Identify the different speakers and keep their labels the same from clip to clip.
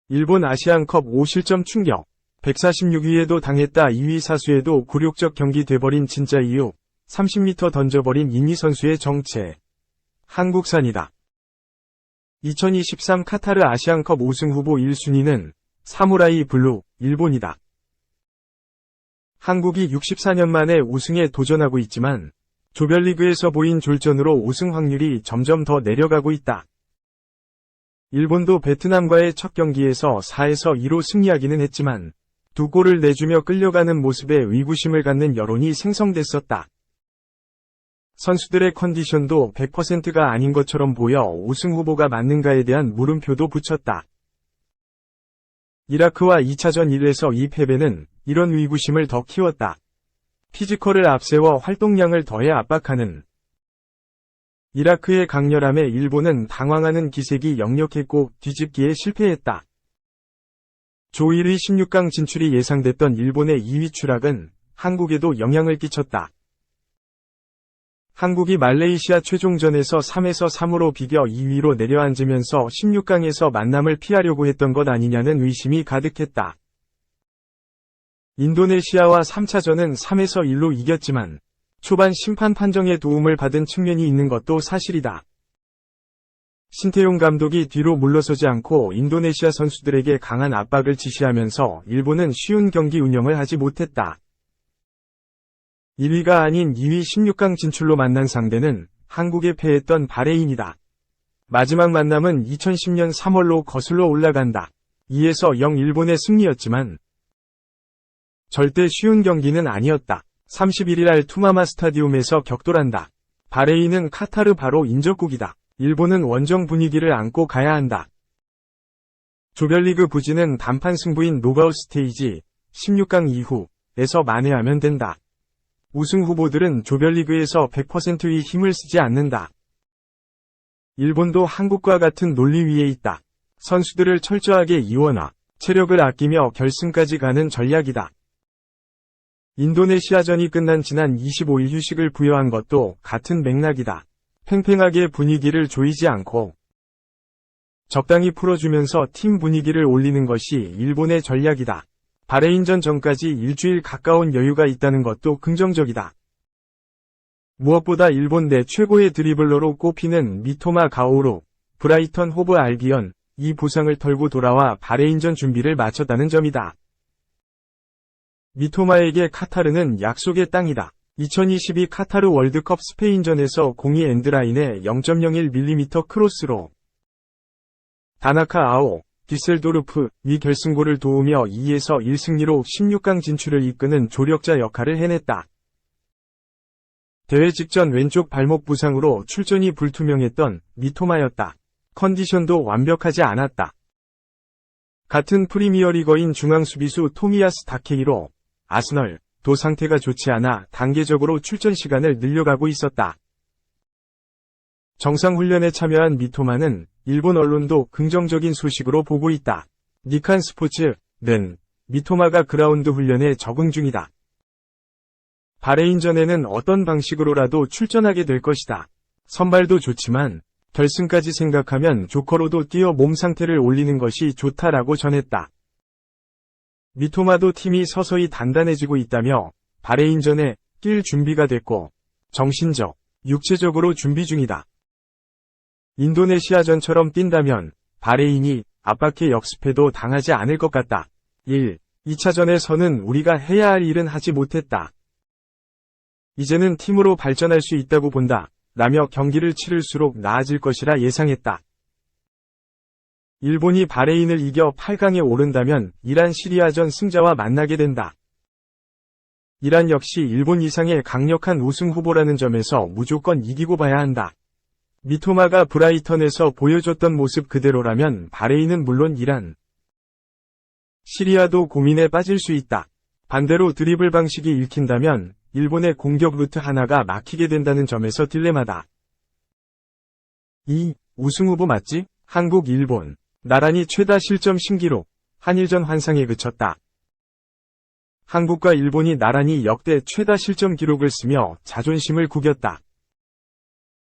Speaker 1: 일본 아시안컵 5실점 충격. 146위에도 당했다. 2위 사수에도 굴욕적 경기 돼버린 진짜 이유. 30m 던져버린 이니 선수의 정체. 한국산이다. 2023 카타르 아시안컵 우승 후보 1순위는 사무라이 블루, 일본이다. 한국이 64년 만에 우승에 도전하고 있지만 조별리그에서 보인 졸전으로 우승 확률이 점점 더 내려가고 있다. 일본도 베트남과의 첫 경기에서 4에서 2로 승리하기는 했지만 두 골을 내주며 끌려가는 모습에 의구심을 갖는 여론이 생성됐었다. 선수들의 컨디션도 100%가 아닌 것처럼 보여 우승 후보가 맞는가에 대한 물음표도 붙였다. 이라크와 2차전 1에서 2 패배는 이런 의구심을 더 키웠다. 피지컬을 앞세워 활동량을 더해 압박하는 이라크의 강렬함에 일본은 당황하는 기색이 역력했고 뒤집기에 실패했다. 조 1위 16강 진출이 예상됐던 일본의 2위 추락은 한국에도 영향을 끼쳤다. 한국이 말레이시아 최종전에서 3에서 3으로 비겨 2위로 내려앉으면서 16강에서 만남을 피하려고 했던 것 아니냐는 의심이 가득했다. 인도네시아와 3차전은 3에서 1로 이겼지만 초반 심판 판정의 도움을 받은 측면이 있는 것도 사실이다. 신태용 감독이 뒤로 물러서지 않고 인도네시아 선수들에게 강한 압박을 지시하면서 일본은 쉬운 경기 운영을 하지 못했다. 1위가 아닌 2위 16강 진출로 만난 상대는 한국에 패했던 바레인이다. 마지막 만남은 2010년 3월로 거슬러 올라간다. 2에서 0 일본의 승리였지만 절대 쉬운 경기는 아니었다. 31일 알투마마 스타디움에서 격돌한다. 바레인은 카타르 바로 인접국이다. 일본은 원정 분위기를 안고 가야 한다. 조별리그 부진은 단판 승부인 노가웃 스테이지 16강 이후에서 만회하면 된다. 우승 후보들은 조별리그에서 100%의 힘을 쓰지 않는다. 일본도 한국과 같은 논리 위에 있다. 선수들을 철저하게 이원화, 체력을 아끼며 결승까지 가는 전략이다. 인도네시아전이 끝난 지난 25일 휴식을 부여한 것도 같은 맥락이다. 팽팽하게 분위기를 조이지 않고 적당히 풀어주면서 팀 분위기를 올리는 것이 일본의 전략이다. 바레인전 전까지 일주일 가까운 여유가 있다는 것도 긍정적이다. 무엇보다 일본 내 최고의 드리블러로 꼽히는 미토마 가오루, 브라이턴 호브 알비언, 이 부상을 털고 돌아와 바레인전 준비를 마쳤다는 점이다. 미토마에게 카타르는 약속의 땅이다. 2022 카타르 월드컵 스페인전에서 공이 엔드라인에 0.01mm 크로스로 다나카 아오, 디셀도르프 위 결승골을 도우며 2에서 1승리로 16강 진출을 이끄는 조력자 역할을 해냈다. 대회 직전 왼쪽 발목 부상으로 출전이 불투명했던 미토마였다. 컨디션도 완벽하지 않았다. 같은 프리미어리거인 중앙수비수 토미야스 다케이로 아스널도 상태가 좋지 않아 단계적으로 출전 시간을 늘려가고 있었다. 정상훈련에 참여한 미토마는 일본 언론도 긍정적인 소식으로 보고 있다. 니칸 스포츠는 미토마가 그라운드 훈련에 적응 중이다. 바레인전에는 어떤 방식으로라도 출전하게 될 것이다. 선발도 좋지만 결승까지 생각하면 조커로도 뛰어 몸 상태를 올리는 것이 좋다라고 전했다. 미토마도 팀이 서서히 단단해지고 있다며 바레인전에 뛸 준비가 됐고 정신적, 육체적으로 준비 중이다. 인도네시아전처럼 뛴다면 바레인이 압박해 역습해도 당하지 않을 것 같다. 2차전에서는 우리가 해야 할 일은 하지 못했다. 이제는 팀으로 발전할 수 있다고 본다. 라며 경기를 치를수록 나아질 것이라 예상했다. 일본이 바레인을 이겨 8강에 오른다면 이란 시리아전 승자와 만나게 된다. 이란 역시 일본 이상의 강력한 우승 후보라는 점에서 무조건 이기고 봐야 한다. 미토마가 브라이턴에서 보여줬던 모습 그대로라면 바레인은 물론 이란, 시리아도 고민에 빠질 수 있다. 반대로 드리블 방식이 읽힌다면 일본의 공격 루트 하나가 막히게 된다는 점에서 딜레마다. 우승 후보 맞지? 한국, 일본. 나란히 최다 실점 신기록. 한일전 환상에 그쳤다. 한국과 일본이 나란히 역대 최다 실점 기록을 쓰며 자존심을 구겼다.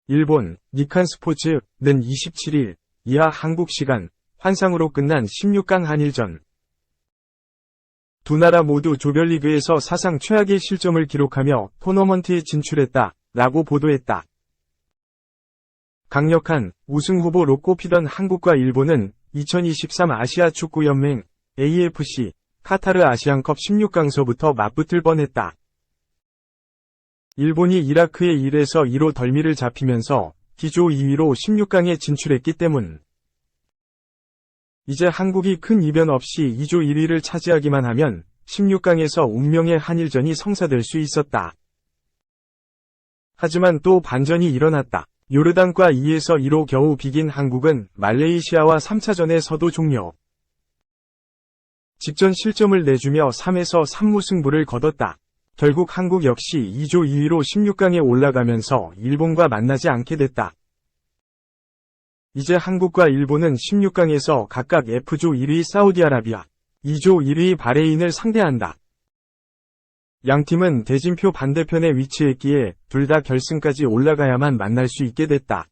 Speaker 1: 일본, 니칸 스포츠는 27일 이하 한국 시간 환상으로 끝난 16강 한일전. 두 나라 모두 조별리그에서 사상 최악의 실점을 기록하며 토너먼트에 진출했다 라고 보도했다. 강력한 우승 후보로 꼽히던 한국과 일본은 2023 아시아 축구연맹 AFC 카타르 아시안컵 16강서부터 맞붙을 뻔했다. 일본이 이라크에 1에서 2로 덜미를 잡히면서 D조 2위로 16강에 진출했기 때문. 이제 한국이 큰 이변 없이 2조 1위를 차지하기만 하면 16강에서 운명의 한일전이 성사될 수 있었다. 하지만 또 반전이 일어났다. 요르단과 2에서 2로 겨우 비긴 한국은 말레이시아와 3차전에서도 종료. 직전 실점을 내주며 3에서 3무 승부를 거뒀다. 결국 한국 역시 2조 2위로 16강에 올라가면서 일본과 만나지 않게 됐다. 이제 한국과 일본은 16강에서 각각 F조 1위 사우디아라비아, 2조 1위 바레인을 상대한다. 양팀은 대진표 반대편에 위치했기에 둘 다 결승까지 올라가야만 만날 수 있게 됐다.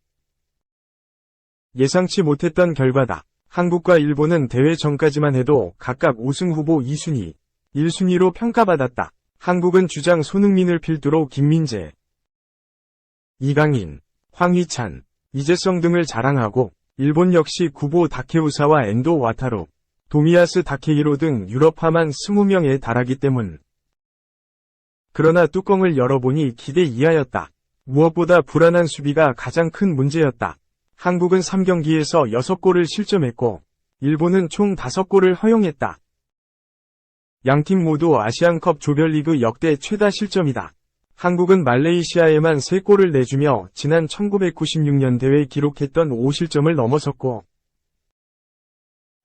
Speaker 1: 예상치 못했던 결과다. 한국과 일본은 대회 전까지만 해도 각각 우승 후보 2순위, 1순위로 평가받았다. 한국은 주장 손흥민을 필두로 김민재, 이강인, 황희찬, 이재성 등을 자랑하고 일본 역시 구보 다케우사와 엔도 와타루, 도미야스 다케히로 등 유럽파만 20명에 달하기 때문. 그러나 뚜껑을 열어보니 기대 이하였다. 무엇보다 불안한 수비가 가장 큰 문제였다. 한국은 3경기에서 6골을 실점했고 일본은 총 5골을 허용했다. 양팀 모두 아시안컵 조별리그 역대 최다 실점이다. 한국은 말레이시아에만 3골을 내주며 지난 1996년 대회 기록했던 5실점을 넘어섰고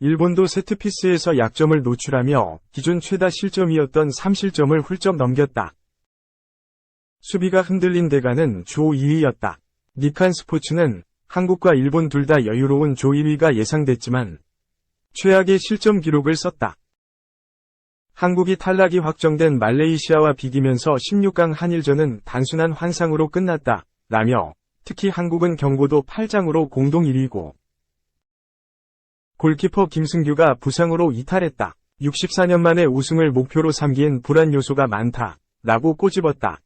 Speaker 1: 일본도 세트피스에서 약점을 노출하며 기존 최다 실점이었던 3실점을 훌쩍 넘겼다. 수비가 흔들린 데가는 조 2위였다. 니칸 스포츠는 한국과 일본 둘 다 여유로운 조 1위가 예상됐지만 최악의 실점 기록을 썼다. 한국이 탈락이 확정된 말레이시아와 비기면서 16강 한일전은 단순한 환상으로 끝났다. 라며 특히 한국은 경고도 8장으로 공동 1위고 골키퍼 김승규가 부상으로 이탈했다. 64년 만에 우승을 목표로 삼기엔 불안 요소가 많다. 라고 꼬집었다.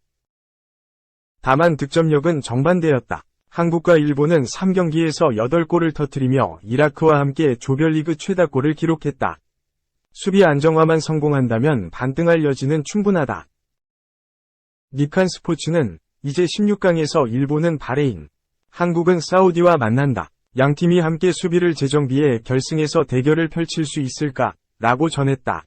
Speaker 1: 다만 득점력은 정반대였다. 한국과 일본은 3경기에서 8골을 터뜨리며 이라크와 함께 조별리그 최다골을 기록했다. 수비 안정화만 성공한다면 반등할 여지는 충분하다. 니칸 스포츠는 이제 16강에서 일본은 바레인, 한국은 사우디와 만난다. 양팀이 함께 수비를 재정비해 결승에서 대결을 펼칠 수 있을까? 라고 전했다.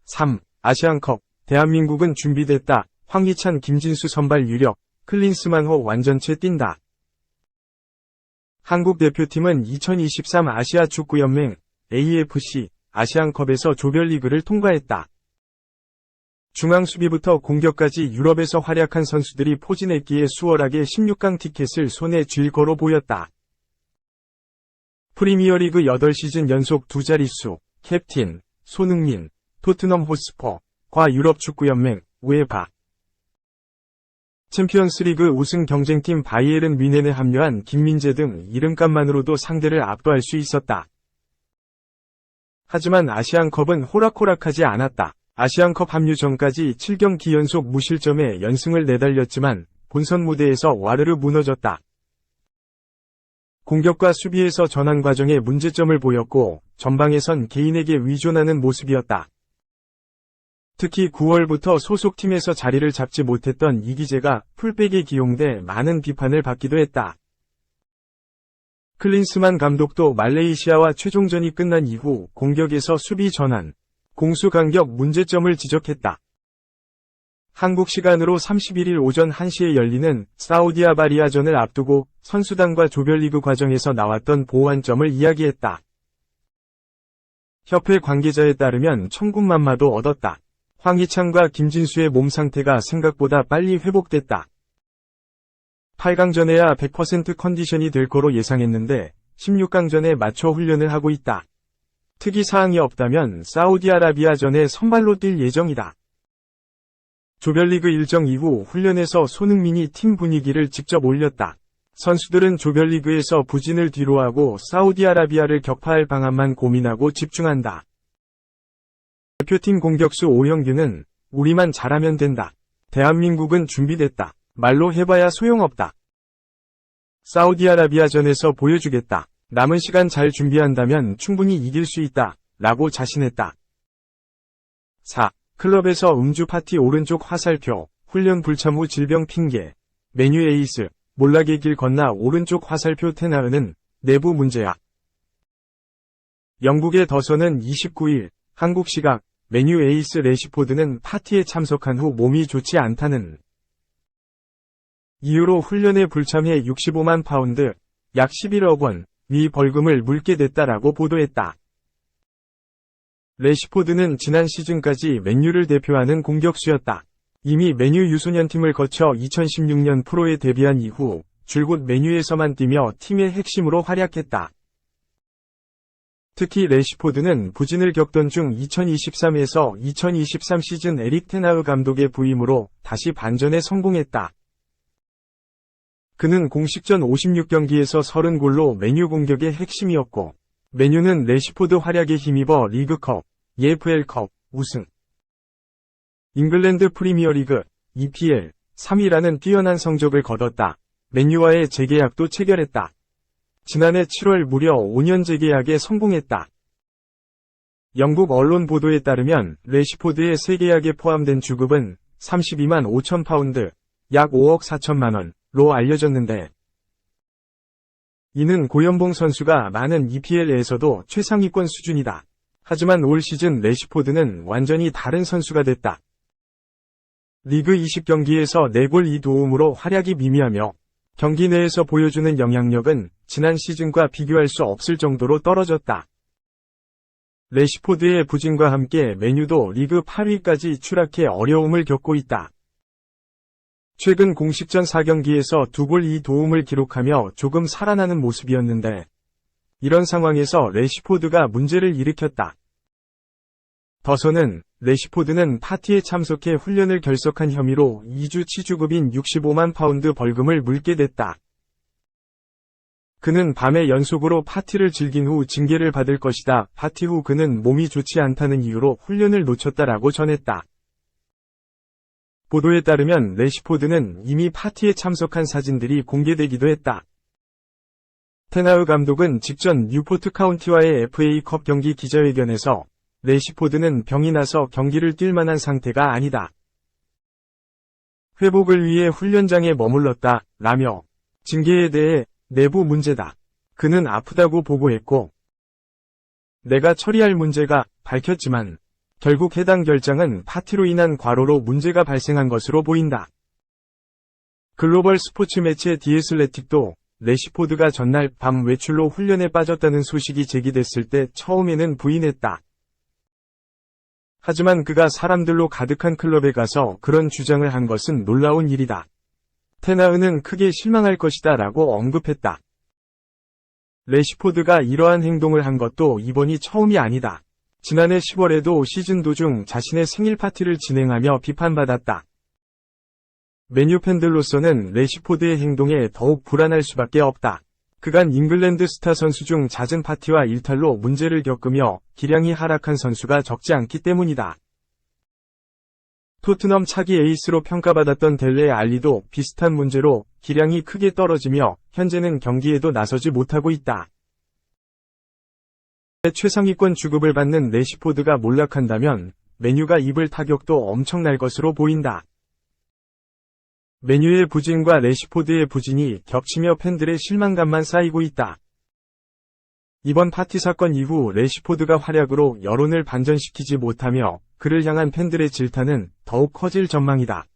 Speaker 1: 3. 아시안컵. 대한민국은 준비됐다. 황희찬 김진수 선발 유력, 클린스만호 완전체 뛴다. 한국 대표팀은 2023 아시아 축구연맹 AFC 아시안컵에서 조별리그를 통과했다. 중앙 수비부터 공격까지 유럽에서 활약한 선수들이 포진했기에 수월하게 16강 티켓을 손에 쥘 거로 보였다. 프리미어리그 8시즌 연속 두 자릿수, 캡틴, 손흥민, 토트넘 호스퍼과 유럽축구연맹, 우에파 챔피언스리그 우승 경쟁팀 바이에른 뮌헨에 합류한 김민재 등 이름값만으로도 상대를 압도할 수 있었다. 하지만 아시안컵은 호락호락하지 않았다. 아시안컵 합류 전까지 7경기 연속 무실점에 연승을 내달렸지만 본선 무대에서 와르르 무너졌다. 공격과 수비에서 전환 과정에 문제점을 보였고 전방에선 개인에게 의존하는 모습이었다. 특히 9월부터 소속팀에서 자리를 잡지 못했던 이기재가 풀백에 기용돼 많은 비판을 받기도 했다. 클린스만 감독도 말레이시아와 최종전이 끝난 이후 공격에서 수비 전환, 공수 간격 문제점을 지적했다. 한국 시간으로 31일 오전 1시에 열리는 사우디아라비아전을 앞두고 선수단과 조별리그 과정에서 나왔던 보완점을 이야기했다. 협회 관계자에 따르면 천군만마도 얻었다. 황희찬과 김진수의 몸 상태가 생각보다 빨리 회복됐다. 8강전에야 100% 컨디션이 될 거로 예상했는데 16강전에 맞춰 훈련을 하고 있다. 특이사항이 없다면 사우디아라비아전에 선발로 뛸 예정이다. 조별리그 일정 이후 훈련에서 손흥민이 팀 분위기를 직접 올렸다. 선수들은 조별리그에서 부진을 뒤로하고 사우디아라비아를 격파할 방안만 고민하고 집중한다. 대표팀 공격수 오형규는 우리만 잘하면 된다. 대한민국은 준비됐다. 말로 해봐야 소용없다. 사우디아라비아전에서 보여주겠다. 남은 시간 잘 준비한다면 충분히 이길 수 있다. 라고 자신했다. 4. 클럽에서 음주 파티 오른쪽 화살표, 훈련 불참 후 질병 핑계. 메뉴 에이스, 몰락의 길 건너 오른쪽 화살표 테나흐는 내부 문제야. 영국의 더선은 29일, 한국 시각, 메뉴 에이스 래시포드는 파티에 참석한 후 몸이 좋지 않다는 이유로 훈련에 불참해 65만 파운드, 약 11억 원의 벌금을 물게 됐다라고 보도했다. 래시포드는 지난 시즌까지 맨유를 대표하는 공격수였다. 이미 맨유 유소년팀을 거쳐 2016년 프로에 데뷔한 이후 줄곧 맨유에서만 뛰며 팀의 핵심으로 활약했다. 특히 래시포드는 부진을 겪던 중 2023에서 2023 시즌 에릭 테나흐 감독의 부임으로 다시 반전에 성공했다. 그는 공식전 56경기에서 30골로 맨유 공격의 핵심이었고, 맨유는 래시포드 활약에 힘입어 리그컵, EFL컵 우승, 잉글랜드 프리미어리그, EPL 3위라는 뛰어난 성적을 거뒀다. 맨유와의 재계약도 체결했다. 지난해 7월 무려 5년 재계약에 성공했다. 영국 언론 보도에 따르면 래시포드의 새 계약에 포함된 주급은 32만 5천 파운드, 약 5억 4천만 원로 알려졌는데, 이는 고연봉 선수가 많은 EPL에서도 최상위권 수준이다. 하지만 올 시즌 래시포드는 완전히 다른 선수가 됐다. 리그 20경기에서 4골 2도움으로 활약이 미미하며 경기 내에서 보여주는 영향력은 지난 시즌과 비교할 수 없을 정도로 떨어졌다. 래시포드의 부진과 함께 맨유도 리그 8위까지 추락해 어려움을 겪고 있다. 최근 공식전 4경기에서 2골 2도움을 기록하며 조금 살아나는 모습이었는데, 이런 상황에서 래시포드가 문제를 일으켰다. 더선은 래시포드는 파티에 참석해 훈련을 결석한 혐의로 2주 치주급인 65만 파운드 벌금을 물게 됐다. 그는 밤에 연속으로 파티를 즐긴 후 징계를 받을 것이다. 파티 후 그는 몸이 좋지 않다는 이유로 훈련을 놓쳤다라고 전했다. 보도에 따르면 래시포드는 이미 파티에 참석한 사진들이 공개되기도 했다. 테나흐 감독은 직전 뉴포트 카운티와의 FA컵 경기 기자회견에서 래시포드는 병이 나서 경기를 뛸 만한 상태가 아니다. 회복을 위해 훈련장에 머물렀다. 라며 징계에 대해 내부 문제다. 그는 아프다고 보고했고, 내가 처리할 문제가 밝혔지만 결국 해당 결정은 파티로 인한 과로로 문제가 발생한 것으로 보인다. 글로벌 스포츠 매체 디애슬레틱도 래시포드가 전날 밤 외출로 훈련에 빠졌다는 소식이 제기됐을 때 처음에는 부인했다. 하지만 그가 사람들로 가득한 클럽에 가서 그런 주장을 한 것은 놀라운 일이다. 테나흐는 크게 실망할 것이다 라고 언급했다. 래시포드가 이러한 행동을 한 것도 이번이 처음이 아니다. 지난해 10월에도 시즌 도중 자신의 생일 파티를 진행하며 비판받았다. 맨유 팬들로서는 래시포드의 행동에 더욱 불안할 수밖에 없다. 그간 잉글랜드 스타 선수 중 잦은 파티와 일탈로 문제를 겪으며 기량이 하락한 선수가 적지 않기 때문이다. 토트넘 차기 에이스로 평가받았던 델레 알리도 비슷한 문제로 기량이 크게 떨어지며 현재는 경기에도 나서지 못하고 있다. 최상위권 주급을 받는 래시포드가 몰락한다면 맨유가 입을 타격도 엄청날 것으로 보인다. 맨유의 부진과 래시포드의 부진이 겹치며 팬들의 실망감만 쌓이고 있다. 이번 파티 사건 이후 래시포드가 활약으로 여론을 반전시키지 못하며 그를 향한 팬들의 질타는 더욱 커질 전망이다.